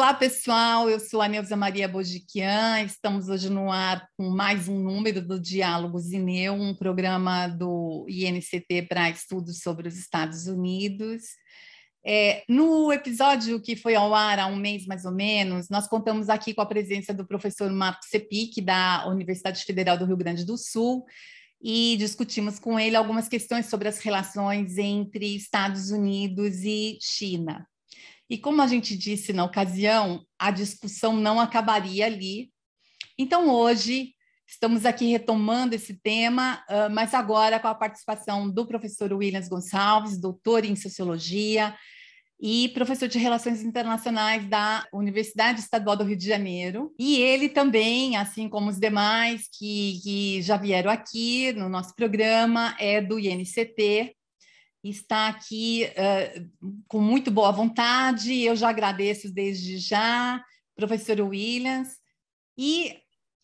Olá, pessoal, eu sou a Neuza Maria Bojiquian, estamos hoje no ar com mais um número do Diálogo Zineu, um programa do INCT para estudos sobre os Estados Unidos. No episódio que foi ao ar há um mês, mais ou menos, nós contamos aqui com a presença do professor Marco Sepic, da Universidade Federal do Rio Grande do Sul, e discutimos com ele algumas questões sobre as relações entre Estados Unidos e China. E como a gente disse na ocasião, a discussão não acabaria ali. Então, hoje, estamos aqui retomando esse tema, mas agora com a participação do professor Williams Gonçalves, doutor em Sociologia e professor de Relações Internacionais da Universidade Estadual do Rio de Janeiro. E ele também, assim como os demais que já vieram aqui no nosso programa, é do INCT, está aqui com muito boa vontade. Eu já agradeço desde já, professor Williams. E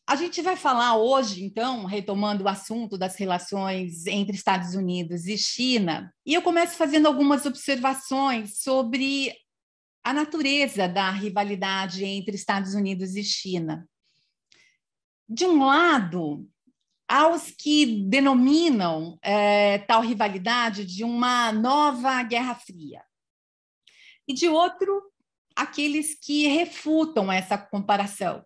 a gente vai falar hoje, então, retomando o assunto das relações entre Estados Unidos e China, e eu começo fazendo algumas observações sobre a natureza da rivalidade entre Estados Unidos e China. De um lado, aos que denominam tal rivalidade de uma nova Guerra Fria. E, de outro, aqueles que refutam essa comparação.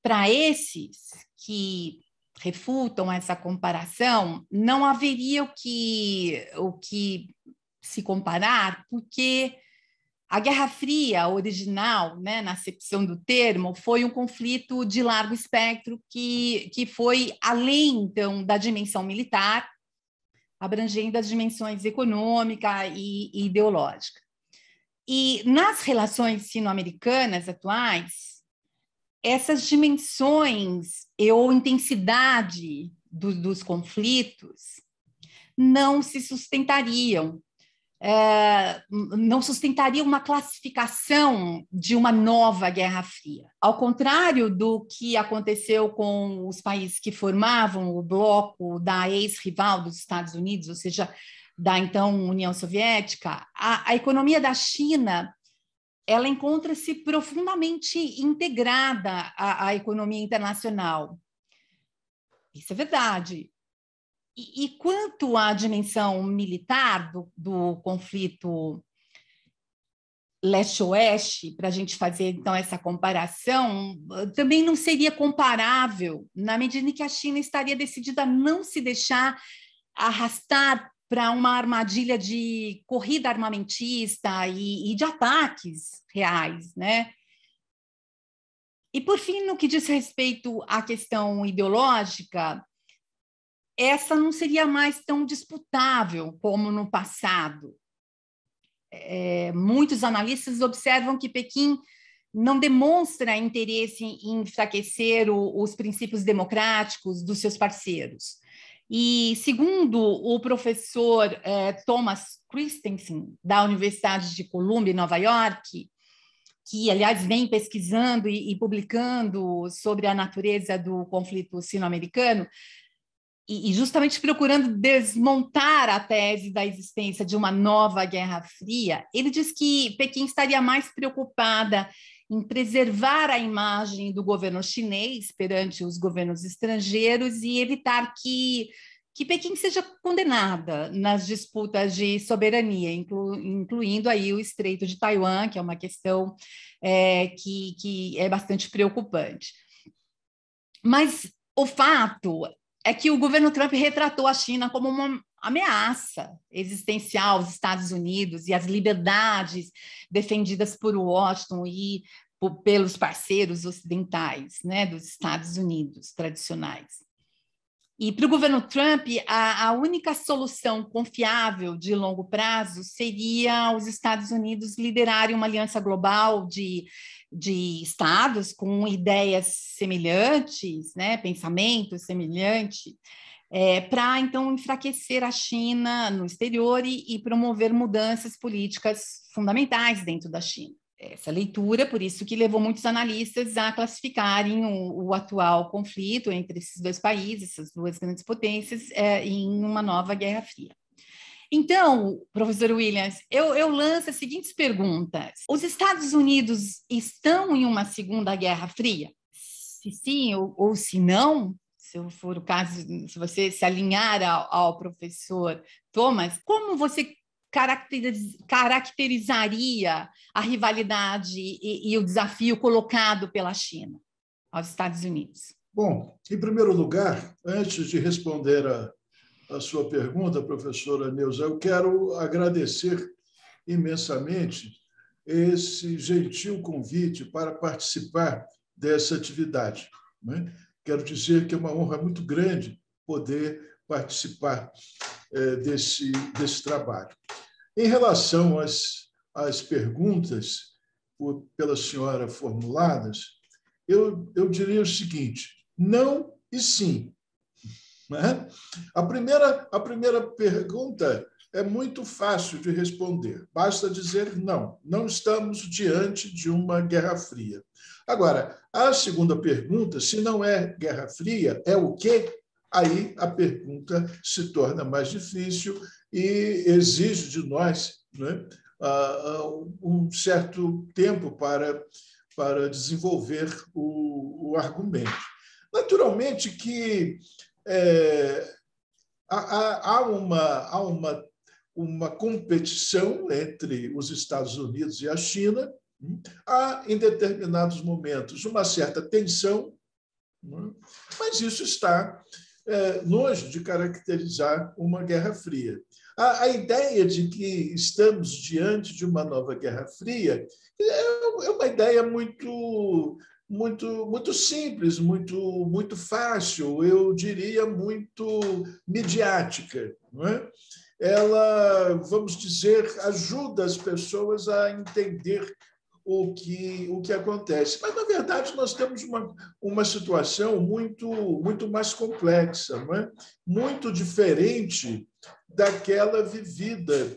Para esses que refutam essa comparação, não haveria o que se comparar, porque a Guerra Fria original, né, na acepção do termo, foi um conflito de largo espectro que foi além, então, da dimensão militar, abrangendo as dimensões econômica e ideológica. E nas relações sino-americanas atuais, essas dimensões ou intensidade dos conflitos não se sustentariam. Não sustentaria uma classificação de uma nova Guerra Fria. Ao contrário do que aconteceu com os países que formavam o bloco da ex-rival dos Estados Unidos, ou seja, da então União Soviética, a economia da China ela encontra-se profundamente integrada à economia internacional. Isso é verdade. E quanto à dimensão militar do conflito leste-oeste, para a gente fazer, então, essa comparação, também não seria comparável, na medida em que a China estaria decidida a não se deixar arrastar para uma armadilha de corrida armamentista e de ataques reais, né? E, por fim, no que diz respeito à questão ideológica, essa não seria mais tão disputável como no passado. Muitos analistas observam que Pequim não demonstra interesse em enfraquecer os princípios democráticos dos seus parceiros. E, segundo o professor Thomas Christensen, da Universidade de Columbia, em Nova York, que, aliás, vem pesquisando e publicando sobre a natureza do conflito sino-americano, e justamente procurando desmontar a tese da existência de uma nova Guerra Fria, ele diz que Pequim estaria mais preocupada em preservar a imagem do governo chinês perante os governos estrangeiros e evitar que Pequim seja condenada nas disputas de soberania, incluindo aí o Estreito de Taiwan, que é uma questão que é bastante preocupante. Mas o fato é que o governo Trump retratou a China como uma ameaça existencial aos Estados Unidos e às liberdades defendidas por Washington e pelos parceiros ocidentais, né, dos Estados Unidos tradicionais. E para o governo Trump, a única solução confiável de longo prazo seria os Estados Unidos liderarem uma aliança global de estados com ideias semelhantes, né, pensamento semelhante, para, então, enfraquecer a China no exterior e promover mudanças políticas fundamentais dentro da China. Essa leitura, por isso que levou muitos analistas a classificarem o atual conflito entre esses dois países, essas duas grandes potências, em uma nova Guerra Fria. Então, professor Williams, eu lanço as seguintes perguntas. Os Estados Unidos estão em uma Segunda Guerra Fria? Se sim ou se não, se for o caso, se você se alinhar ao professor Thomas, como você caracterizaria a rivalidade e o desafio colocado pela China aos Estados Unidos? Bom, em primeiro lugar, antes de responder a sua pergunta, professora Neuza, eu quero agradecer imensamente esse gentil convite para participar dessa atividade, né? Quero dizer que é uma honra muito grande poder participar desse trabalho. Em relação às perguntas pela senhora formuladas, eu diria o seguinte: não e sim. Né? A primeira pergunta é muito fácil de responder. Basta dizer não. Não estamos diante de uma Guerra Fria. Agora, a segunda pergunta, se não é Guerra Fria, é o quê? Aí a pergunta se torna mais difícil e exige de nós, né, um certo tempo para desenvolver o argumento. Naturalmente que há uma competição entre os Estados Unidos e a China. Há, em determinados momentos, uma certa tensão, mas isso está longe de caracterizar uma Guerra Fria. A ideia de que estamos diante de uma nova Guerra Fria é uma ideia muito simples, muito fácil, eu diria muito midiática, não é? Ela, vamos dizer, ajuda as pessoas a entender o que acontece. Mas, na verdade, nós temos uma situação muito mais complexa, não é? Muito diferente daquela vivida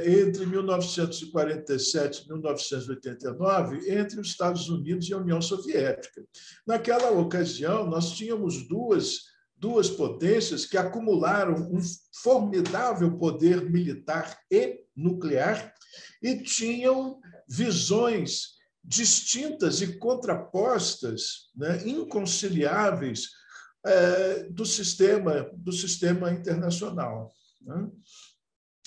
entre 1947 e 1989, entre os Estados Unidos e a União Soviética. Naquela ocasião, nós tínhamos duas potências que acumularam um formidável poder militar e nuclear e tinham visões distintas e contrapostas, né, inconciliáveis do sistema internacional. Né?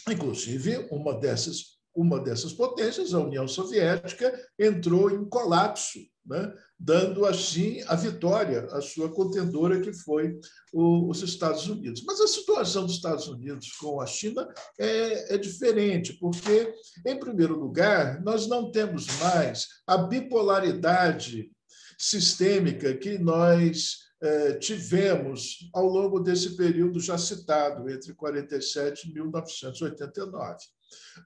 Inclusive, uma dessas potências, a União Soviética, entrou em colapso, né? Dando assim a vitória à sua contendora, que foi os Estados Unidos. Mas a situação dos Estados Unidos com a China é diferente, porque, em primeiro lugar, nós não temos mais a bipolaridade sistêmica que nós tivemos ao longo desse período já citado, entre 47 e 1989.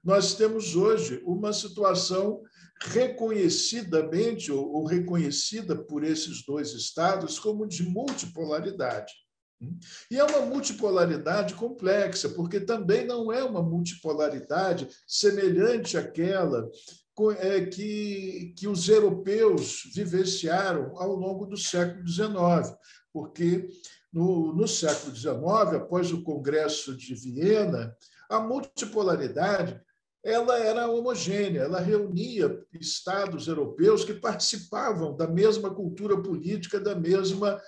Nós temos hoje uma situação reconhecidamente ou reconhecida por esses dois estados como de multipolaridade. E é uma multipolaridade complexa, porque também não é uma multipolaridade semelhante àquela que os europeus vivenciaram ao longo do século XIX, porque no século XIX, após o Congresso de Viena, a multipolaridade ela era homogênea, ela reunia estados europeus que participavam da mesma cultura política, da mesma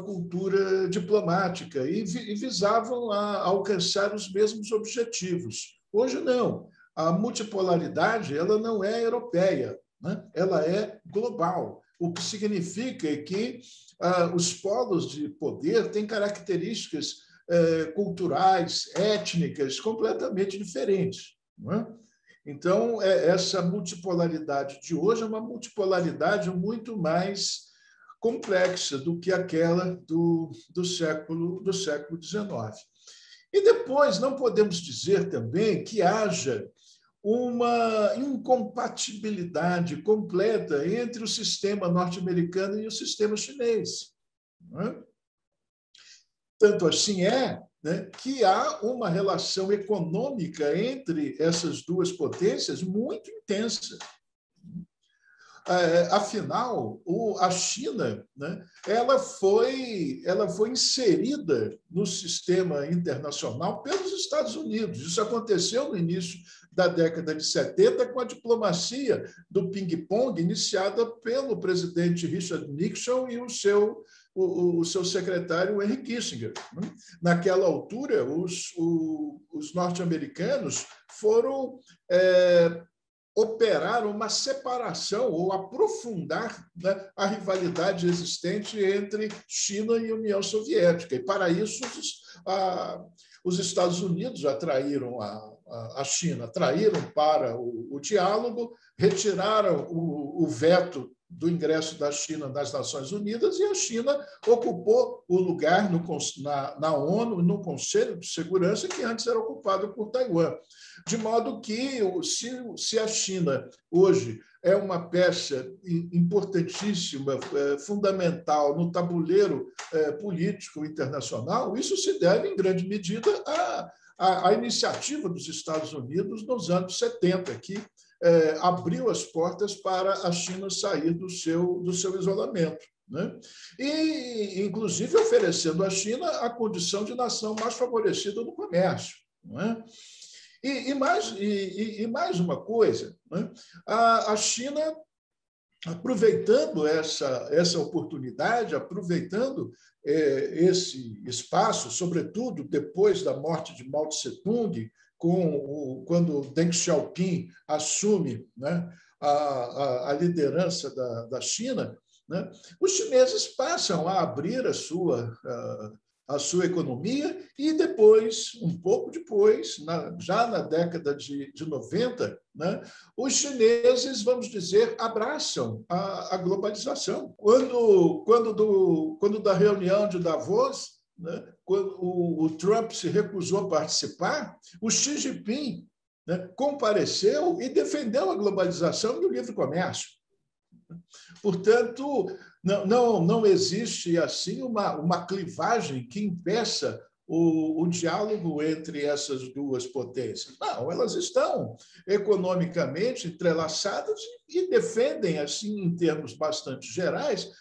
cultura diplomática e visavam alcançar os mesmos objetivos. Hoje, não. A multipolaridade ela não é europeia, né? Ela é global, o que significa que os polos de poder têm características culturais, étnicas completamente diferentes. Não é? Então, essa multipolaridade de hoje é uma multipolaridade muito mais complexa do que aquela do século XIX. E depois, não podemos dizer também que haja uma incompatibilidade completa entre o sistema norte-americano e o sistema chinês. Não é? Tanto assim né, que há uma relação econômica entre essas duas potências muito intensa. afinal, a China, né, ela foi inserida no sistema internacional pelos Estados Unidos. Isso aconteceu no início da década de 70 com a diplomacia do ping-pong iniciada pelo presidente Richard Nixon e o seu secretário Henry Kissinger. Naquela altura, os norte-americanos foram operar uma separação ou aprofundar, né, a rivalidade existente entre China e União Soviética. E, para isso, os Estados Unidos atraíram a China, atraíram para o diálogo, retiraram o veto do ingresso da China nas Nações Unidas, e a China ocupou o lugar na ONU, no Conselho de Segurança, que antes era ocupado por Taiwan. De modo que, se a China hoje é uma peça importantíssima, fundamental no tabuleiro político internacional, isso se deve, em grande medida, à iniciativa dos Estados Unidos nos anos 70, que abriu as portas para a China sair do seu isolamento, né? E, inclusive, oferecendo à China a condição de nação mais favorecida no comércio, não é? E mais uma coisa, né? A China, aproveitando essa oportunidade, aproveitando esse espaço, sobretudo depois da morte de Mao Tse-tung, quando Deng Xiaoping assume, né, a liderança da China, né, os chineses passam a abrir a sua economia e depois, um pouco depois, já na década de 90, né, os chineses, vamos dizer, abraçam a globalização. Quando da reunião de Davos, né, quando o Trump se recusou a participar, o Xi Jinping, né, compareceu e defendeu a globalização e o livre comércio. Portanto, não existe assim uma clivagem que impeça o diálogo entre essas duas potências. Não, elas estão economicamente entrelaçadas e defendem, assim, em termos bastante gerais,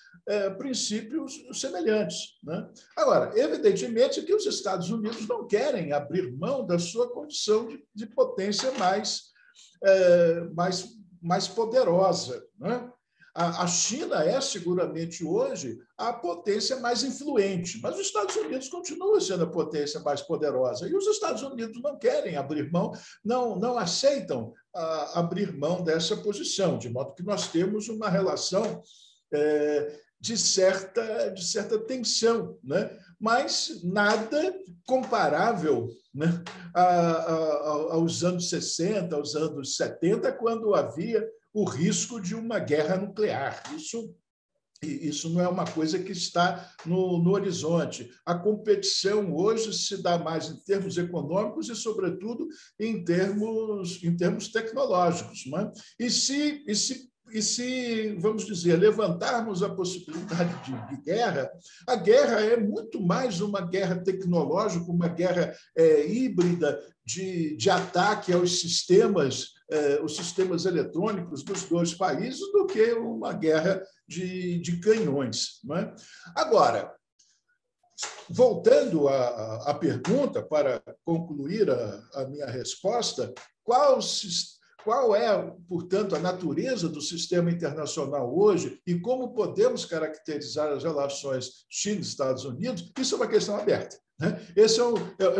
princípios semelhantes, né? Agora, evidentemente que os Estados Unidos não querem abrir mão da sua condição de potência mais poderosa, né? A China é seguramente hoje a potência mais influente, mas os Estados Unidos continuam sendo a potência mais poderosa, e os Estados Unidos não querem abrir mão, não aceitam abrir mão dessa posição, de modo que nós temos uma relação de certa tensão, né? Mas nada comparável, né, aos anos 60, aos anos 70, quando havia o risco de uma guerra nuclear. Isso não é uma coisa que está no horizonte. A competição hoje se dá mais em termos econômicos e, sobretudo, em termos tecnológicos, não é? E se, vamos dizer, levantarmos a possibilidade de guerra, a guerra é muito mais uma guerra tecnológica, uma guerra híbrida de ataque aos os sistemas eletrônicos dos dois países, do que uma guerra de canhões, não é? Agora, voltando à pergunta, para concluir a minha resposta, qual é, portanto, a natureza do sistema internacional hoje e como podemos caracterizar as relações China-Estados Unidos? Isso é uma questão aberta, né? Esse é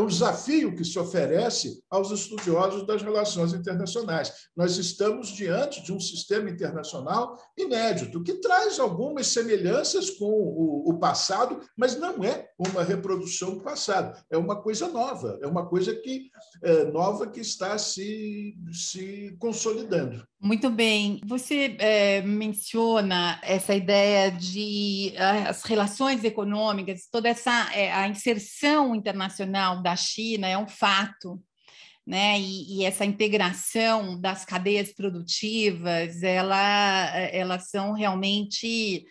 um desafio que se oferece aos estudiosos das relações internacionais. Nós estamos diante de um sistema internacional inédito, que traz algumas semelhanças com o passado, mas não é uma reprodução do passado. É uma coisa nova, é uma coisa nova que está se consolidando. Muito bem. Você menciona essa ideia de as relações econômicas, toda a inserção internacional da China é um fato, né? E essa integração das cadeias produtivas, elas são realmente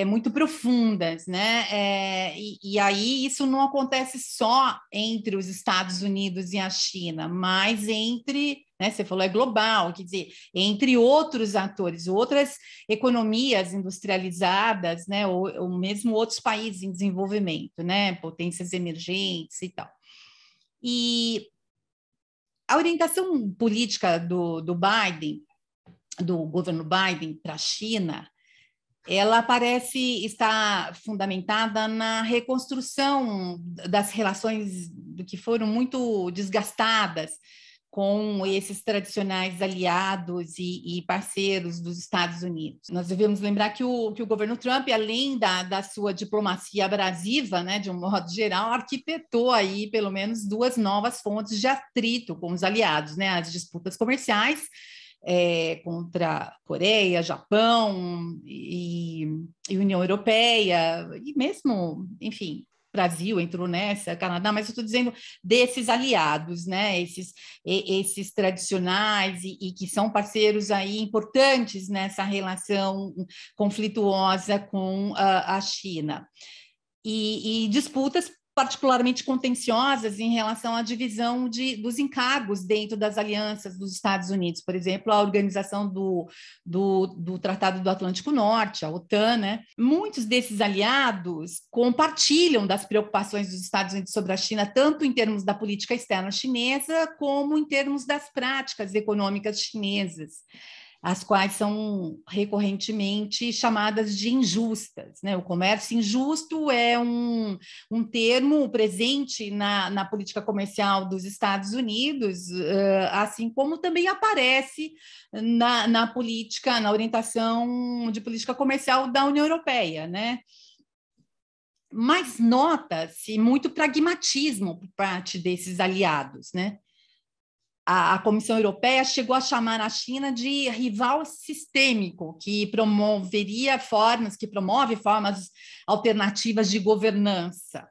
muito profundas, né? E aí isso não acontece só entre os Estados Unidos e a China, mas entre, né, você falou, é global, quer dizer, entre outros atores, outras economias industrializadas, né, ou mesmo outros países em desenvolvimento, né, potências emergentes e tal. E a orientação política do Biden, do governo Biden para a China, ela parece estar fundamentada na reconstrução das relações que foram muito desgastadas com esses tradicionais aliados e parceiros dos Estados Unidos. Nós devemos lembrar que o governo Trump, além da sua diplomacia abrasiva, né, de um modo geral, arquitetou aí pelo menos 2 novas fontes de atrito com os aliados, né, as disputas comerciais contra Coreia, Japão e União Europeia, e mesmo, enfim, Brasil entrou nessa, Canadá, mas eu estou dizendo desses aliados, né? Esses tradicionais e que são parceiros aí importantes nessa relação conflituosa com a China. E disputas particularmente contenciosas em relação à divisão dos encargos dentro das alianças dos Estados Unidos, por exemplo, a organização do Tratado do Atlântico Norte, a OTAN, né? Muitos desses aliados compartilham das preocupações dos Estados Unidos sobre a China, tanto em termos da política externa chinesa, como em termos das práticas econômicas chinesas, as quais são recorrentemente chamadas de injustas, né? O comércio injusto é um termo presente na política comercial dos Estados Unidos, assim como também aparece na política, na orientação de política comercial da União Europeia, né? Mas nota-se muito pragmatismo por parte desses aliados, né? A Comissão Europeia chegou a chamar a China de rival sistêmico, que promove formas alternativas de governança.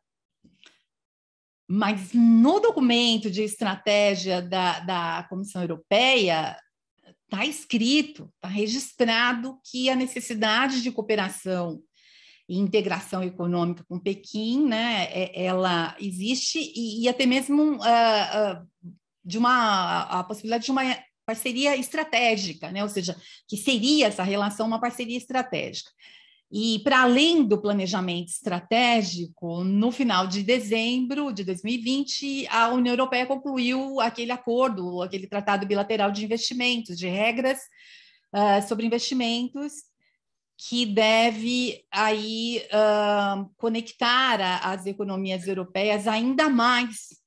Mas no documento de estratégia da Comissão Europeia está escrito, está registrado que a necessidade de cooperação e integração econômica com Pequim, né, ela existe e até mesmo a possibilidade de uma parceria estratégica, né? Ou seja, que seria essa relação uma parceria estratégica. E, para além do planejamento estratégico, no final de dezembro de 2020, a União Europeia concluiu aquele acordo, aquele tratado bilateral de investimentos, de regras sobre investimentos, que deve aí conectar as economias europeias ainda mais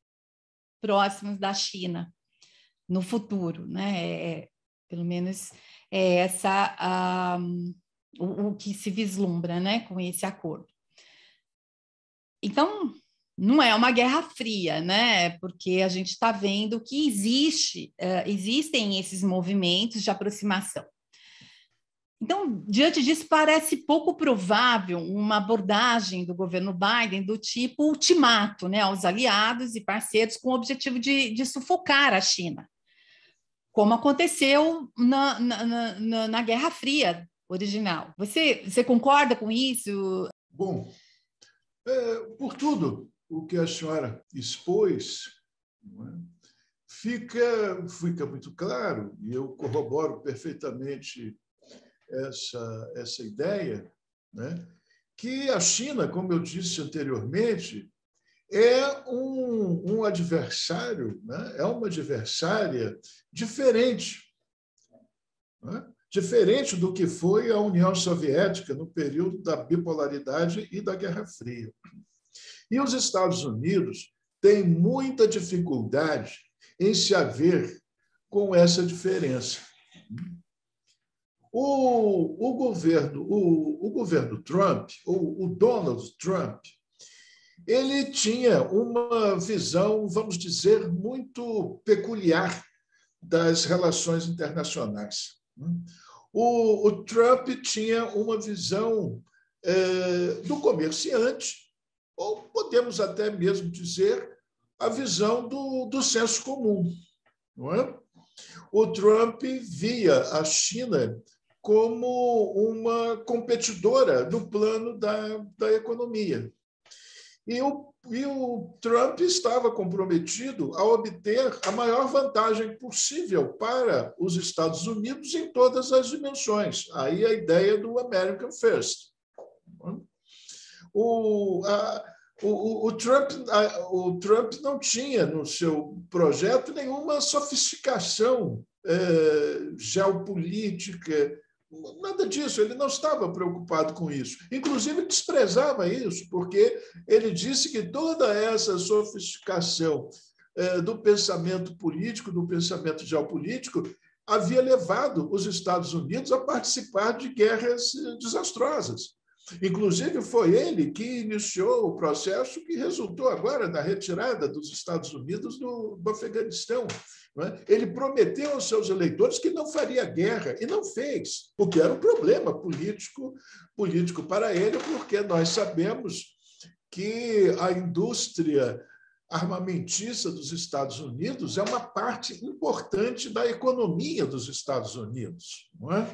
próximas da China no futuro, né? Pelo menos essa o que se vislumbra, né, com esse acordo. Então, não é uma guerra fria, né? Porque a gente está vendo que existem esses movimentos de aproximação. Então, diante disso, parece pouco provável uma abordagem do governo Biden do tipo ultimato, né, aos aliados e parceiros com o objetivo de sufocar a China, como aconteceu na Guerra Fria original. Você concorda com isso? Bom, por tudo o que a senhora expôs, não é? Fica muito claro, e eu corroboro perfeitamente essa ideia, né, que a China, como eu disse anteriormente, é um adversário, né, é uma adversária diferente, né, diferente do que foi a União Soviética no período da bipolaridade e da Guerra Fria. E os Estados Unidos têm muita dificuldade em se haver com essa diferença. O governo Trump, o Donald Trump, ele tinha uma visão, vamos dizer, muito peculiar das relações internacionais. O Trump tinha uma visão do comerciante, ou podemos até mesmo dizer a visão do senso comum, não é? O Trump via a China como uma competidora no plano da economia. E o Trump estava comprometido a obter a maior vantagem possível para os Estados Unidos em todas as dimensões. Aí a ideia do American First. O Trump não tinha no seu projeto nenhuma sofisticação geopolítica, nada disso, ele não estava preocupado com isso. Inclusive, desprezava isso, porque ele disse que toda essa sofisticação do pensamento político, do pensamento geopolítico, havia levado os Estados Unidos a participar de guerras desastrosas. Inclusive, foi ele que iniciou o processo que resultou agora na retirada dos Estados Unidos do Afeganistão. Ele prometeu aos seus eleitores que não faria guerra, e não fez, porque era um problema político para ele, porque nós sabemos que a indústria armamentista dos Estados Unidos é uma parte importante da economia dos Estados Unidos, não é?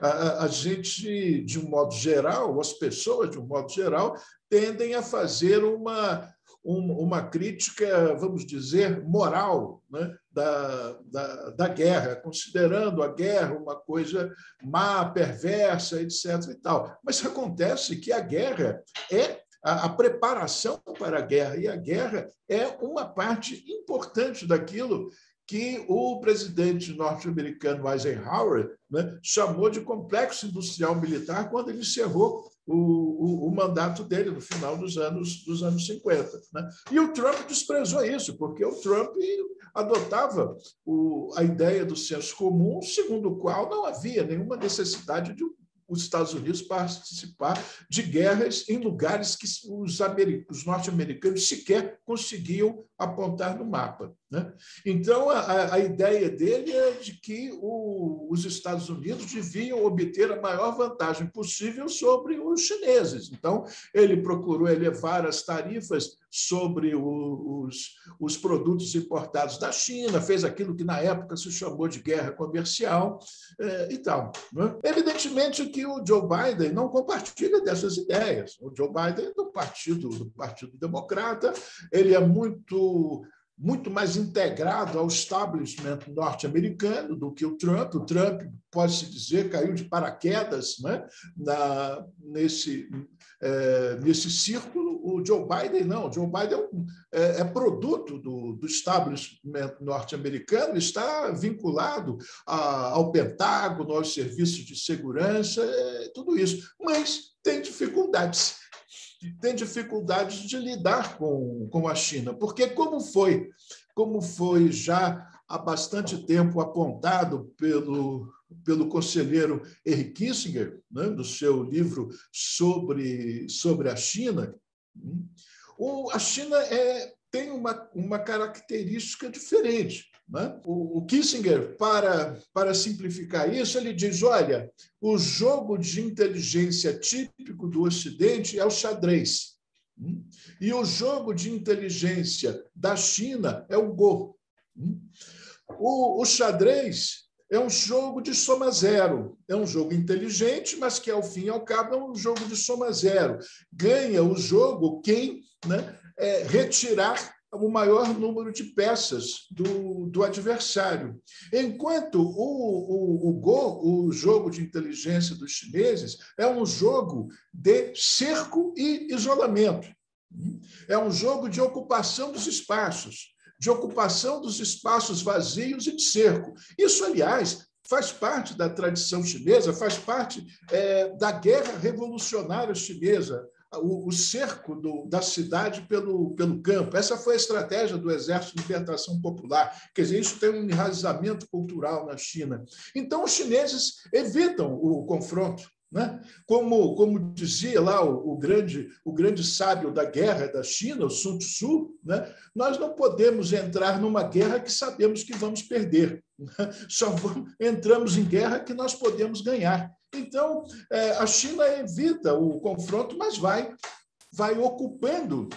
A gente, de um modo geral, as pessoas, de um modo geral, tendem a fazer uma crítica, vamos dizer, moral, né, da guerra, considerando a guerra uma coisa má, perversa, etc. e tal. Mas acontece que a guerra é a preparação para a guerra, e a guerra é uma parte importante daquilo que o presidente norte-americano Eisenhower, né, chamou de complexo industrial militar quando ele encerrou o mandato dele no final dos anos 50. Né? E o Trump desprezou isso, porque o Trump adotava a ideia do senso comum, segundo o qual não havia nenhuma necessidade de os Estados Unidos participar de guerras em lugares que os norte-americanos sequer conseguiam apontar no mapa. Né? Então, a ideia dele é de que os Estados Unidos deviam obter a maior vantagem possível sobre os chineses. Então, ele procurou elevar as tarifas sobre os produtos importados da China, fez aquilo que na época se chamou de guerra comercial e tal. Né? Evidentemente que o Joe Biden não compartilha dessas ideias. O Joe Biden é do Partido Democrata, ele é muito mais integrado ao establishment norte-americano do que o Trump. O Trump, pode-se dizer, caiu de paraquedas, né, nesse círculo. O Joe Biden não. O Joe Biden é produto do establishment norte-americano, está vinculado ao Pentágono, aos serviços de segurança, tudo isso. Mas tem dificuldades de lidar com a China, porque como foi já há bastante tempo apontado pelo conselheiro Henry Kissinger, né, do seu livro sobre a China, a China tem uma característica diferente. Né? O Kissinger, para simplificar isso, ele diz, olha, o jogo de inteligência típico do Ocidente é o xadrez. E o jogo de inteligência da China é o Go. O xadrez é um jogo de soma zero. É um jogo inteligente, mas que, ao fim e ao cabo, é um jogo de soma zero. Ganha o jogo quem, né, retirar o maior número de peças do adversário. Enquanto o Go, o jogo de inteligência dos chineses, é um jogo de cerco e isolamento. É um jogo de ocupação dos espaços vazios e de cerco. Isso, aliás, faz parte da tradição chinesa, faz parte da guerra revolucionária chinesa, o cerco da cidade pelo campo. Essa foi a estratégia do Exército de Libertação Popular. Quer dizer, isso tem um enraizamento cultural na China. Então, os chineses evitam o confronto. Né? Como dizia lá o grande sábio da guerra da China, o Sun Tzu, né? Nós não podemos entrar numa guerra que sabemos que vamos perder. Só entramos em guerra que nós podemos ganhar. Então, a China evita o confronto, mas vai ocupando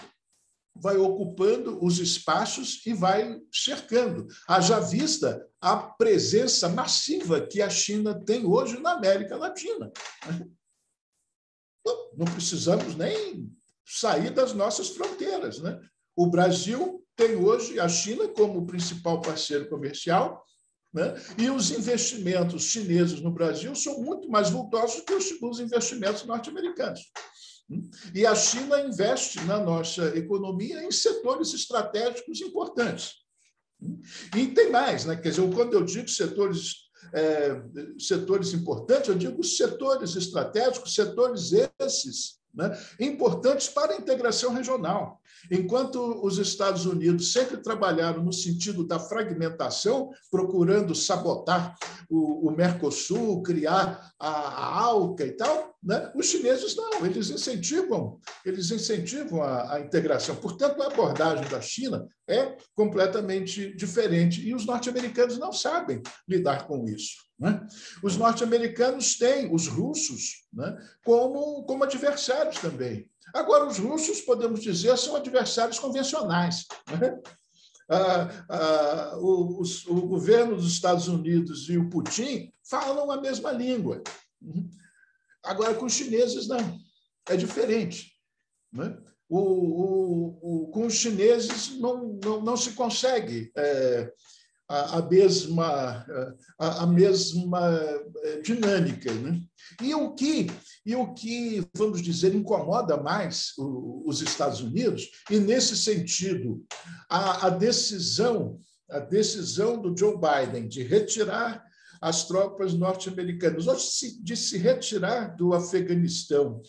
vai ocupando os espaços e vai cercando. Haja vista a presença massiva que a China tem hoje na América Latina. Não precisamos nem sair das nossas fronteiras, né? O Brasil tem hoje a China como principal parceiro comercial, né? E os investimentos chineses no Brasil são muito mais vultosos que os investimentos norte-americanos. E a China investe na nossa economia em setores estratégicos importantes. E tem mais, né? Quer dizer, quando eu digo setores importantes, eu digo setores estratégicos, setores esses, né, importantes para a integração regional. Enquanto os Estados Unidos sempre trabalharam no sentido da fragmentação, procurando sabotar o Mercosul, criar a ALCA e tal, né, os chineses não, eles incentivam a integração. Portanto, a abordagem da China é completamente diferente e os norte-americanos não sabem lidar com isso, né? Os norte-americanos têm os russos, né, como adversários também. Agora, os russos, podemos dizer, são adversários convencionais, né? O governo dos Estados Unidos e o Putin falam a mesma língua. Agora, com os chineses, não. É diferente, né? Com os chineses não se consegue a mesma dinâmica, né? E o que, vamos dizer, incomoda mais os Estados Unidos, e nesse sentido, a decisão do Joe Biden de retirar as tropas norte-americanas, ou de se retirar do Afeganistão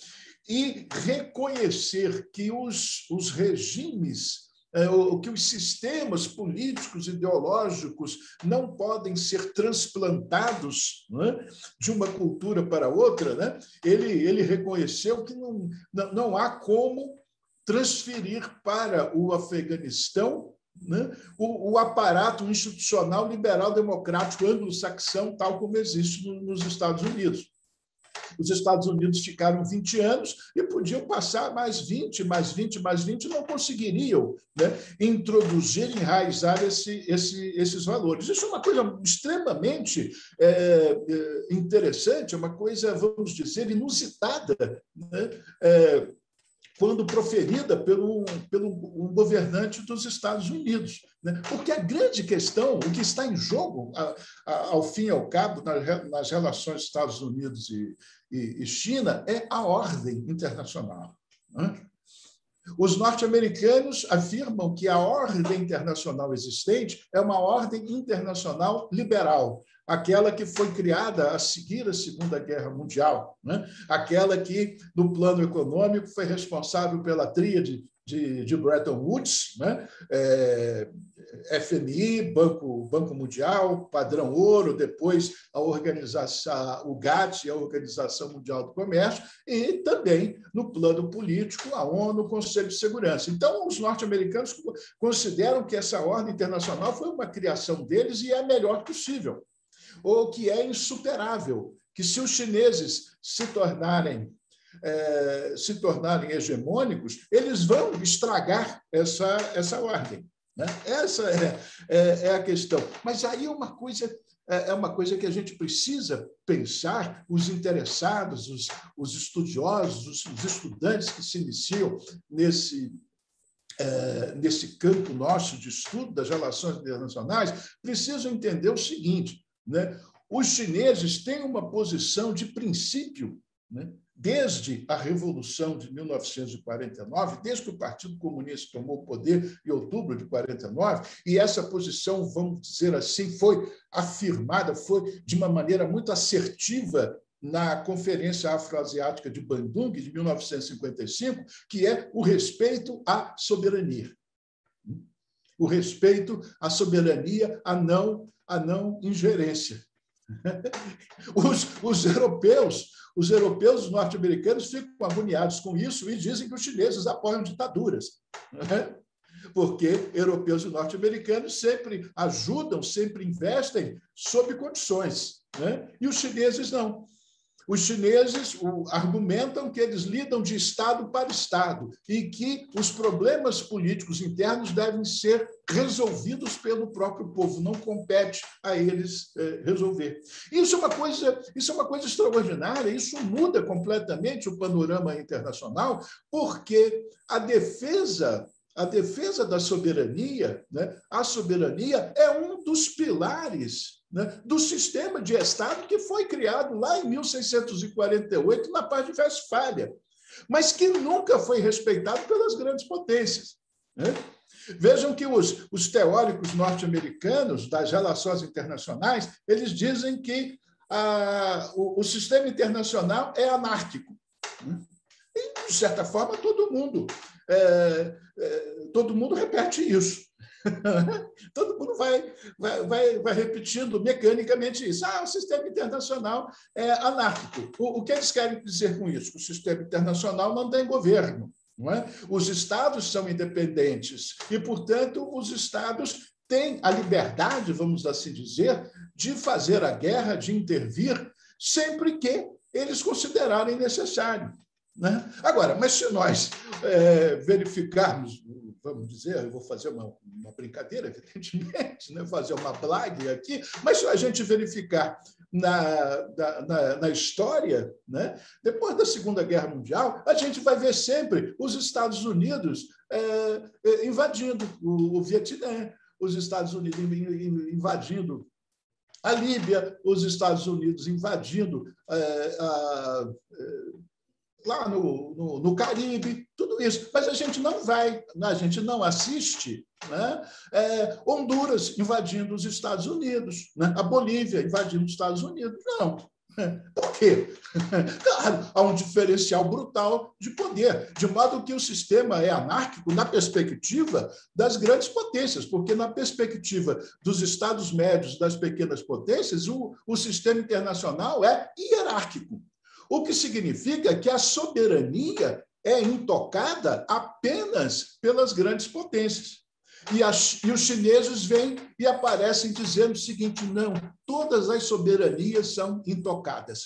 e reconhecer que os regimes, que os sistemas políticos, ideológicos não podem ser transplantados, né, de uma cultura para outra, né? Ele reconheceu que não há como transferir para o Afeganistão, né, o aparato institucional liberal democrático anglo-saxão, tal como existe nos Estados Unidos. Os Estados Unidos ficaram 20 anos e podiam passar mais 20, não conseguiriam, né, introduzir, enraizar esses valores. Isso é uma coisa extremamente interessante, é uma coisa, vamos dizer, inusitada, né, quando proferida pelo um governante dos Estados Unidos, né? Porque a grande questão, o que está em jogo, ao fim e ao cabo, nas relações Estados Unidos e China, é a ordem internacional, né? Os norte-americanos afirmam que a ordem internacional existente é uma ordem internacional liberal, aquela que foi criada a seguir a Segunda Guerra Mundial, né? Aquela que, no plano econômico, foi responsável pela tríade de Bretton Woods, né? FMI, Banco Mundial, Padrão Ouro, depois o GATT, a Organização Mundial do Comércio, e também, no plano político, a ONU, o Conselho de Segurança. Então, os norte-americanos consideram que essa ordem internacional foi uma criação deles e é a melhor possível, ou que é insuperável, que se os chineses se tornarem hegemônicos, eles vão estragar essa ordem, né? Essa é a questão. Mas aí é uma coisa que a gente precisa pensar, os interessados, os estudiosos, os estudantes que se iniciam nesse campo nosso de estudo das relações internacionais, precisam entender o seguinte, né? Os chineses têm uma posição de princípio, né? Desde a Revolução de 1949, desde que o Partido Comunista tomou o poder em outubro de 49, e essa posição, vamos dizer assim, foi afirmada, foi de uma maneira muito assertiva na Conferência Afroasiática de Bandung, de 1955, que é o respeito à soberania. O respeito à soberania, à não ingerência. Os europeus, os norte-americanos ficam agoniados com isso e dizem que os chineses apoiam ditaduras, né? Porque europeus e norte-americanos sempre ajudam, sempre investem sob condições, né? E os chineses não. Os chineses argumentam que eles lidam de Estado para Estado e que os problemas políticos internos devem ser resolvidos pelo próprio povo, não compete a eles resolver. Isso é uma coisa extraordinária, isso muda completamente o panorama internacional, porque a defesa da soberania, né? A soberania é um dos pilares, né, do sistema de Estado que foi criado lá em 1648, na Paz de Westfália, mas que nunca foi respeitado pelas grandes potências, né? Vejam que os teóricos norte-americanos das relações internacionais, eles dizem que o sistema internacional é anárquico, né? E, de certa forma, todo mundo repete isso. Todo mundo vai repetindo mecanicamente isso. O sistema internacional é anárquico. O que eles querem dizer com isso? O sistema internacional não tem governo, não é? Os Estados são independentes e, portanto, os Estados têm a liberdade, vamos assim dizer, de fazer a guerra, de intervir, sempre que eles considerarem necessário, né? Agora, mas se nós verificarmos, vamos dizer, eu vou fazer uma brincadeira, evidentemente, né? Fazer uma blague aqui, mas se a gente verificar na história, né? Depois da Segunda Guerra Mundial, a gente vai ver sempre os Estados Unidos invadindo o Vietnã, os Estados Unidos invadindo a Líbia, os Estados Unidos invadindo lá no Caribe, tudo isso. Mas a gente não assiste, né? Honduras invadindo os Estados Unidos, né? A Bolívia invadindo os Estados Unidos. Não. Por quê? Claro, há um diferencial brutal de poder, de modo que o sistema é anárquico na perspectiva das grandes potências, porque na perspectiva dos Estados médios, das pequenas potências, o sistema internacional é hierárquico. O que significa que a soberania é intocada apenas pelas grandes potências. E os chineses vêm e aparecem dizendo o seguinte: não, todas as soberanias são intocadas,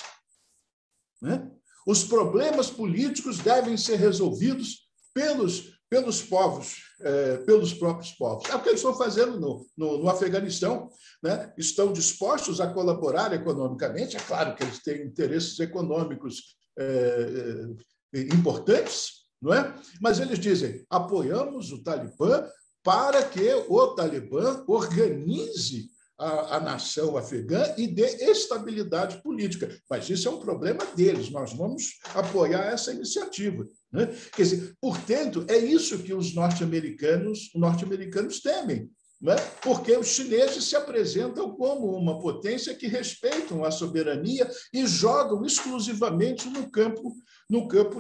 né? Os problemas políticos devem ser resolvidos pelos povos, pelos próprios povos. É o que eles estão fazendo no Afeganistão, né? Estão dispostos a colaborar economicamente. É claro que eles têm interesses econômicos importantes, não é? Mas eles dizem: apoiamos o Talibã para que o Talibã organize a nação afegã e dê estabilidade política. Mas isso é um problema deles, nós vamos apoiar essa iniciativa, né? Quer dizer, portanto, é isso que os norte-americanos temem, né? Porque os chineses se apresentam como uma potência que respeitam a soberania e jogam exclusivamente no campo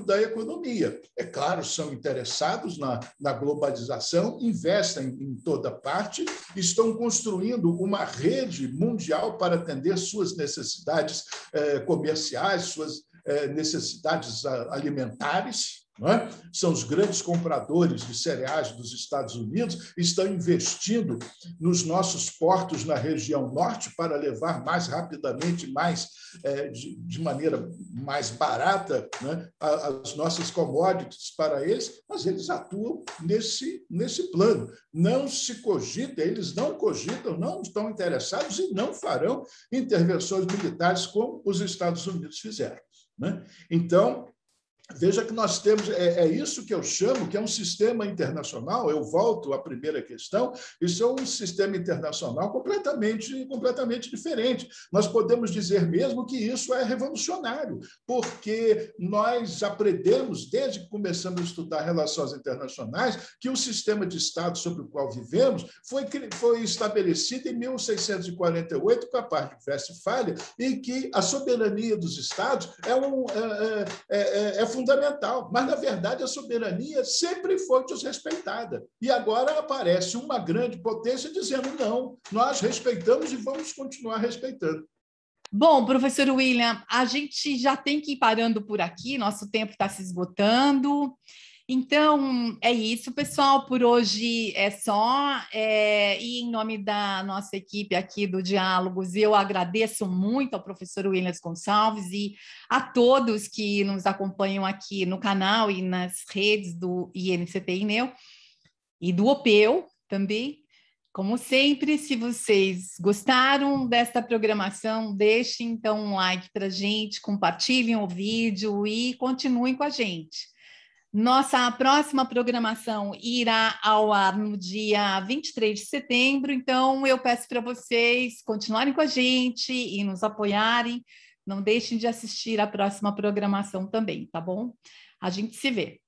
da economia. É claro, são interessados na globalização, investem em toda parte, estão construindo uma rede mundial para atender suas necessidades comerciais, suas necessidades alimentares, não é? São os grandes compradores de cereais dos Estados Unidos, estão investindo nos nossos portos na região norte para levar mais rapidamente, de maneira mais barata, né, as nossas commodities para eles, mas eles atuam nesse plano. Não se cogita, eles não cogitam, não estão interessados e não farão intervenções militares como os Estados Unidos fizeram, né? Então, veja que nós temos, isso que eu chamo, que é um sistema internacional. Eu volto à primeira questão, isso é um sistema internacional completamente diferente. Nós podemos dizer mesmo que isso é revolucionário, porque nós aprendemos, desde que começamos a estudar relações internacionais, que o sistema de Estado sobre o qual vivemos foi estabelecido em 1648 com a Paz de Westfália, e que a soberania dos Estados é fundamental, mas, na verdade, a soberania sempre foi desrespeitada. E agora aparece uma grande potência dizendo: não, nós respeitamos e vamos continuar respeitando. Bom, professor William, a gente já tem que ir parando por aqui, nosso tempo está se esgotando. Então, é isso, pessoal. Por hoje é só. E em nome da nossa equipe aqui do Diálogos, eu agradeço muito ao professor Williams Gonçalves e a todos que nos acompanham aqui no canal e nas redes do INCT INEU e do OPEU também. Como sempre, se vocês gostaram desta programação, deixem então um like para a gente, compartilhem o vídeo e continuem com a gente. Nossa próxima programação irá ao ar no dia 23 de setembro, então eu peço para vocês continuarem com a gente e nos apoiarem. Não deixem de assistir a próxima programação também, tá bom? A gente se vê.